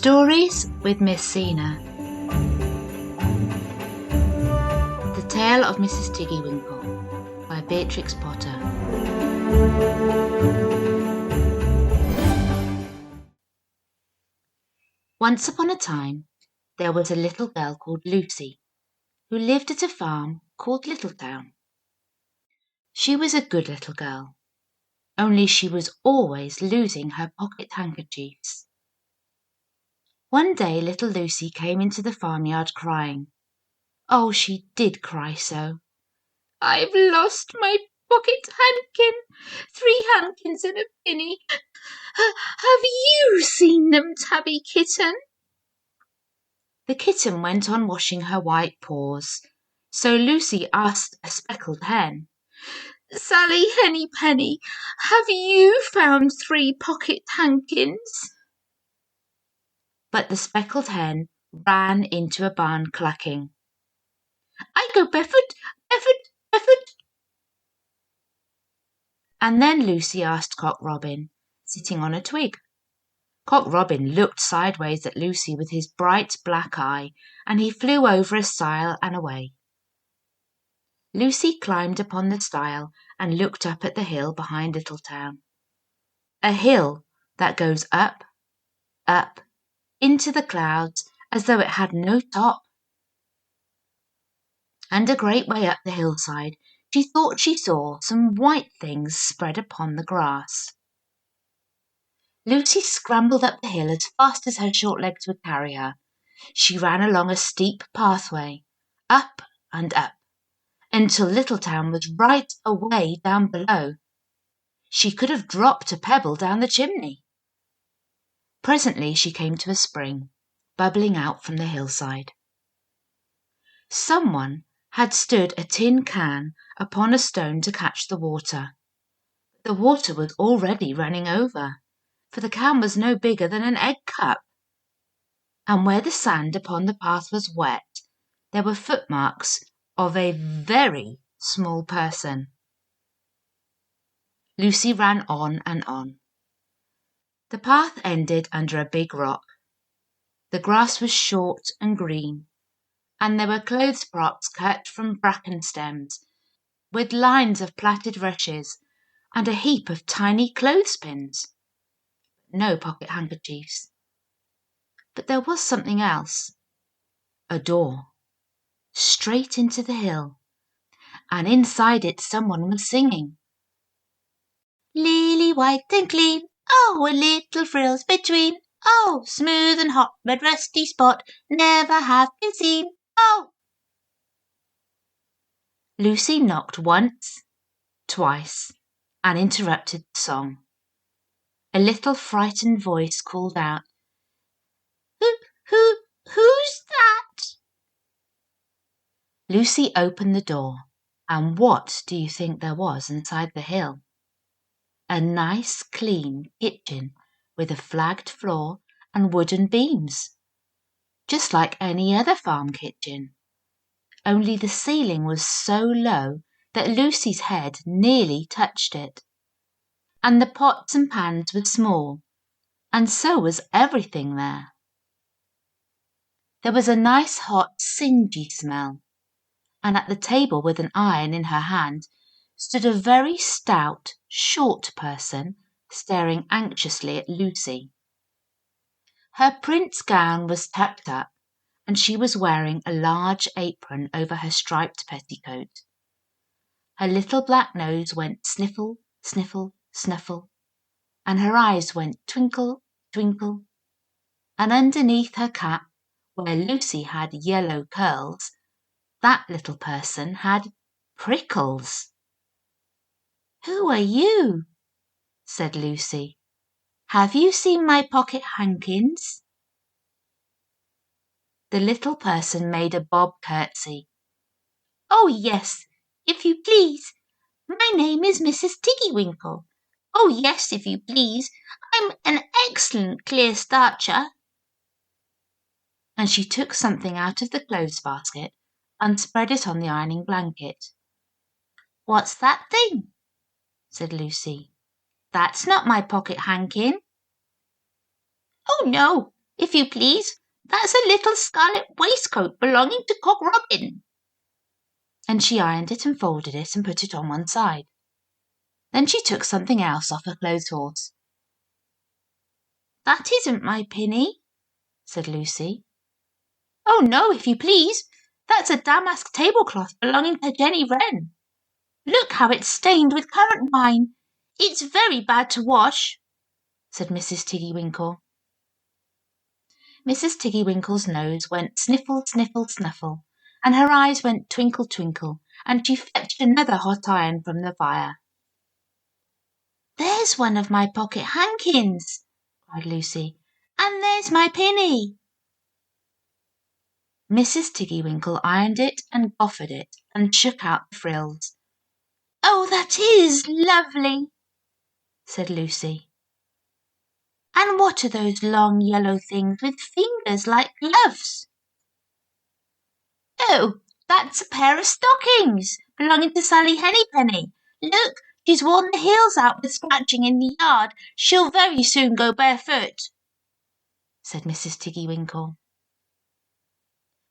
Stories with Miss Sina. The Tale of Mrs. Tiggywinkle by Beatrix Potter. Once upon a time, there was a little girl called Lucy, who lived at a farm called Littletown. She was a good little girl, only she was always losing her pocket handkerchiefs. One day little Lucy came into the farmyard crying. Oh, she did cry so. "I've lost my pocket handkin, 3 handkins and a penny. Have you seen them, Tabby kitten?" The kitten went on washing her white paws, so Lucy asked a speckled hen, "Sally Henny Penny, have you found 3 pocket handkins?" But the speckled hen ran into a barn clucking, "I go barefoot, barefoot, barefoot." And then Lucy asked Cock Robin, sitting on a twig. Cock Robin looked sideways at Lucy with his bright black eye, and he flew over a stile and away. Lucy climbed upon the stile and looked up at the hill behind Littletown. A hill that goes up, up, into the clouds as though it had no top. And a great way up the hillside, she thought she saw some white things spread upon the grass. Lucy scrambled up the hill as fast as her short legs would carry her. She ran along a steep pathway, up and up, until Littletown was right away down below. She could have dropped a pebble down the chimney. Presently she came to a spring, bubbling out from the hillside. Someone had stood a tin can upon a stone to catch the water. The water was already running over, for the can was no bigger than an egg cup. And where the sand upon the path was wet, there were footmarks of a very small person. Lucy ran on and on. The path ended under a big rock. The grass was short and green, and there were clothes props cut from bracken stems, with lines of plaited rushes, and a heap of tiny clothespins. No pocket handkerchiefs. But there was something else. A door, straight into the hill, and inside it someone was singing. "Lily white and clean, oh, with little frills between, oh, smooth and hot, red rusty spot, never have been seen, oh." Lucy knocked once, twice, and interrupted the song. A little frightened voice called out, Who's that?" Lucy opened the door, and what do you think there was inside the hill? A nice, clean kitchen with a flagged floor and wooden beams, just like any other farm kitchen. Only the ceiling was so low that Lucy's head nearly touched it. And the pots and pans were small, and so was everything there. There was a nice hot singy smell, and at the table with an iron in her hand stood a very stout, short person staring anxiously at Lucy. Her print's gown was tucked up, and she was wearing a large apron over her striped petticoat. Her little black nose went sniffle, sniffle, snuffle, and her eyes went twinkle, twinkle, and underneath her cap, where Lucy had yellow curls, that little person had prickles. "Who are you?" said Lucy. "Have you seen my pocket handkins?" The little person made a bob curtsy. "Oh, yes, if you please. My name is Mrs. Tiggywinkle. Oh, yes, if you please. I'm an excellent clear starcher." And she took something out of the clothes basket and spread it on the ironing blanket. "What's that thing?" said Lucy. "That's not my pocket handkin." "Oh, no, If you please, that's a little scarlet waistcoat belonging to Cock Robin. And she ironed it and folded it and put it on one side. Then she took something else off her clothes horse. That isn't my pinny, said Lucy. Oh, no, if you please. That's a damask tablecloth belonging to Jenny Wren. Look how it's stained with currant wine. It's very bad to wash, said Mrs. Tiggywinkle. Mrs. Tiggywinkle's nose went sniffle, sniffle, snuffle, and her eyes went twinkle, twinkle, and she fetched another hot iron from the fire. There's one of my pocket hankins, cried Lucy, and there's my pinny. Mrs. Tiggywinkle ironed it and goffered it and shook out the frills. Oh, that is lovely, said Lucy. And what are those long yellow things with fingers like gloves? Oh, that's a pair of stockings belonging to Sally Hennypenny. Look, she's worn the heels out with scratching in the yard. She'll very soon go barefoot, said Mrs. Tiggywinkle.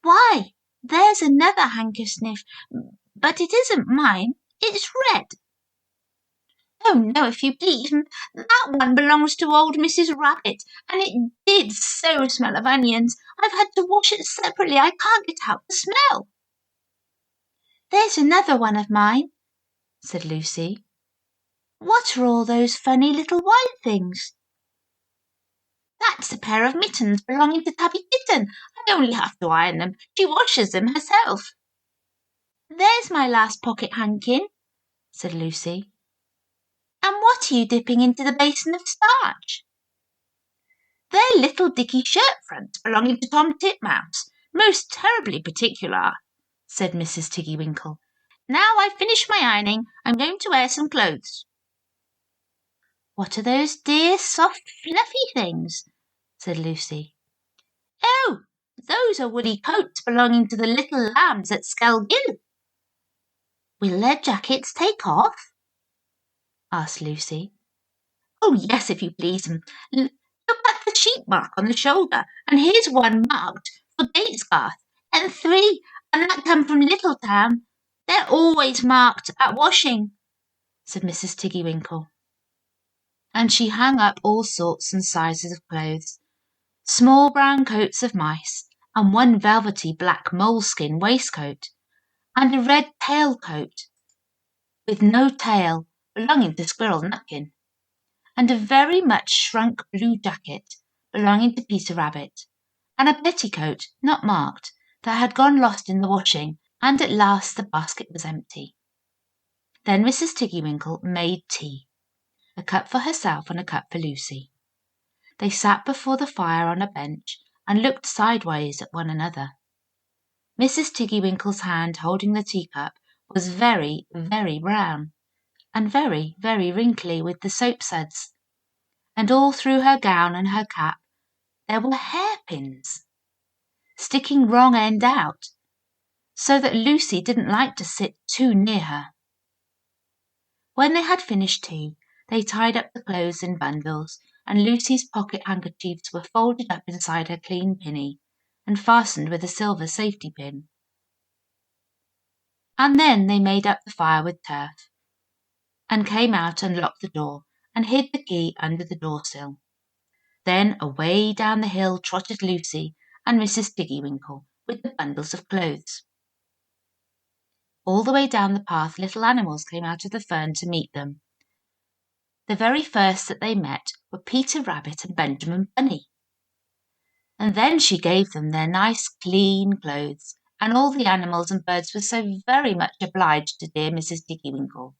Why, there's another handkerchief, but it isn't mine. It's red. Oh, no, if you please. That one belongs to old Mrs. Rabbit, and it did so smell of onions. I've had to wash it separately. I can't get out the smell. There's another one of mine, said Lucy. What are all those funny little white things? That's a pair of mittens belonging to Tabby Kitten. I only have to iron them. She washes them herself. There's my last pocket hankin, said Lucy. And what are you dipping into the basin of starch? They're little dicky shirt fronts belonging to Tom Titmouse. Most terribly particular, said Mrs. Tiggywinkle. Now I've finished my ironing, I'm going to wear some clothes. What are those dear, soft, fluffy things? Said Lucy. Oh, those are woolly coats belonging to the little lambs at Skelgill. Will their jackets take off? Asked Lucy. Oh, yes, if you please. Look at the sheep mark on the shoulder, and here's one marked for Gatesgarth, and 3, and that come from Littletown. They're always marked at washing, said Mrs. Tiggywinkle. And she hung up all sorts and sizes of clothes, small brown coats of mice, and one velvety black moleskin waistcoat, and a red tailcoat with no tail belonging to Squirrel Nutkin, and a very much shrunk blue jacket belonging to Peter Rabbit, and a petticoat not marked that had gone lost in the washing, and at last the basket was empty. Then Mrs. Tiggywinkle made tea, a cup for herself and a cup for Lucy. They sat before the fire on a bench and looked sideways at one another. Mrs. Tiggywinkle's hand holding the teacup was very, very brown, and very, very wrinkly with the soap suds, and all through her gown and her cap there were hairpins, sticking wrong end out, so that Lucy didn't like to sit too near her. When they had finished tea, they tied up the clothes in bundles, and Lucy's pocket handkerchiefs were folded up inside her clean pinny and fastened with a silver safety pin. And then they made up the fire with turf, and came out and locked the door, and hid the key under the door-sill. Then away down the hill trotted Lucy and Mrs. Tiggywinkle with the bundles of clothes. All the way down the path little animals came out of the fern to meet them. The very first that they met were Peter Rabbit and Benjamin Bunny. And then she gave them their nice clean clothes, and all the animals and birds were so very much obliged to dear Mrs. Tiggywinkle.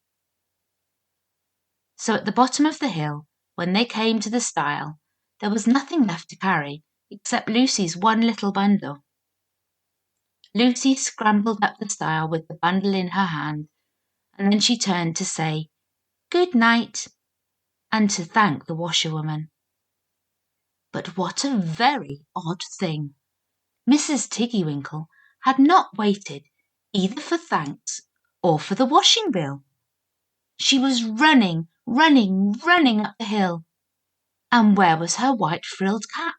So at the bottom of the hill, when they came to the stile, there was nothing left to carry except Lucy's one little bundle. Lucy scrambled up the stile with the bundle in her hand, and then she turned to say, "Good night," and to thank the washerwoman. But what a very odd thing! Mrs. Tiggywinkle had not waited either for thanks or for the washing bill. She was running, running, running up the hill. And where was her white frilled cap?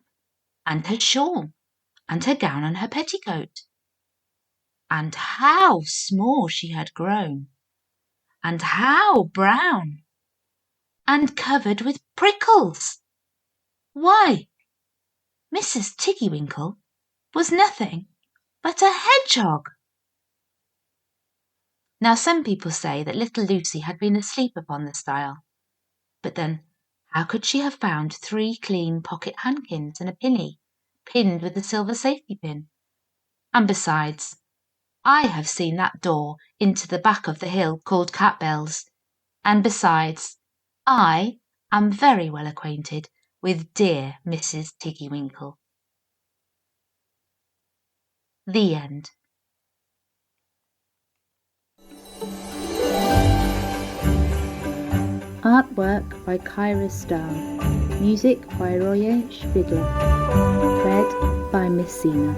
and her shawl, and her gown and her petticoat. And how small she had grown, and how brown, and covered with prickles! Why, Mrs. Tiggywinkle was nothing but a hedgehog. Now some people say that little Lucy had been asleep upon the stile, but then how could she have found 3 clean pocket handkins and a pinny pinned with a silver safety pin? And besides, I have seen that door into the back of the hill called Catbell's, and besides, I am very well acquainted with dear Mrs. Tiggywinkle. The end. Artwork by Kyra Starr. Music by Roye Spiegel. Read by Miss Sina.